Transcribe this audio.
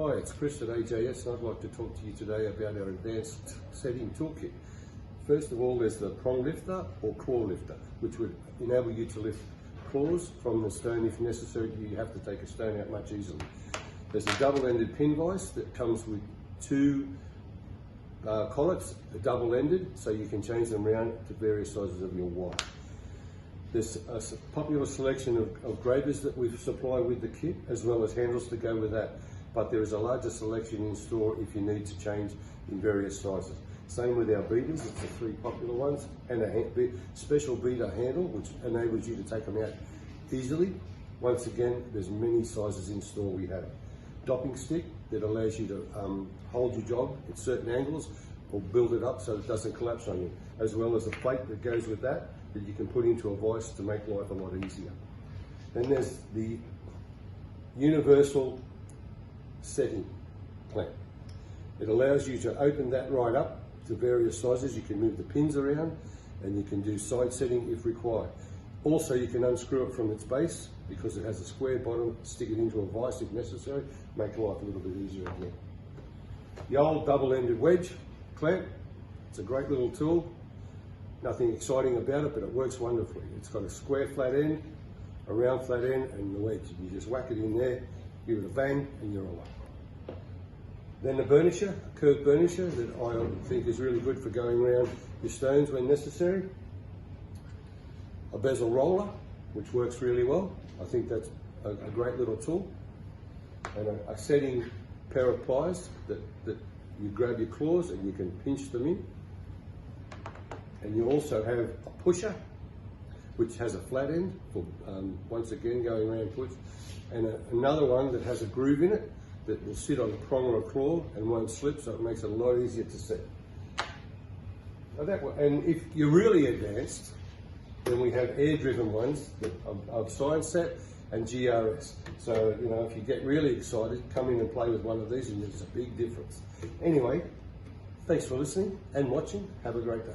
Hi, it's Chris at AJS and I'd like to talk to you today about our advanced setting toolkit. First of all, there's the prong lifter or claw lifter, which would enable you to lift claws from the stone if necessary. You have to take a stone out much easily. There's a double-ended pin vise that comes with two collets, double-ended, so you can change them around to various sizes of your wire. There's a popular selection of gravers that we supply with the kit, as well as handles to go with that. But there is a larger selection in store if you need to change in various sizes. Same with our beaters, it's the three popular ones, and a special beater handle, which enables you to take them out easily. Once again, there's many sizes in store we have. Dopping stick that allows you to hold your job at certain angles or build it up so it doesn't collapse on you, as well as a plate that goes with that you can put into a vise to make life a lot easier. Then there's the universal setting clamp. It allows you to open that right up to various sizes. You can move the pins around and you can do side setting if required. Also, you can unscrew it from its base because it has a square bottom, stick it into a vise if necessary, make life a little bit easier again. The old double-ended wedge clamp, it's a great little tool. Nothing exciting about it, but it works wonderfully. It's got a square flat end, a round flat end, and the wedge. You just whack it in there, give it a bang, and you're away. Then the burnisher, a curved burnisher that I think is really good for going around your stones when necessary. A Bezel Roller, which works really well. I think that's a great little tool. And a setting pair of pliers that you grab your claws and you can pinch them in. And you also have a pusher, which has a flat end for, once again, going around push. And another one that has a groove in it that will sit on a prong or a claw and won't slip, so it makes it a lot easier to set. And if you're really advanced, then we have air-driven ones of Science Set and GRS. So, you know, if you get really excited, come in and play with one of these and there's a big difference. Anyway, thanks for listening and watching. Have a great day.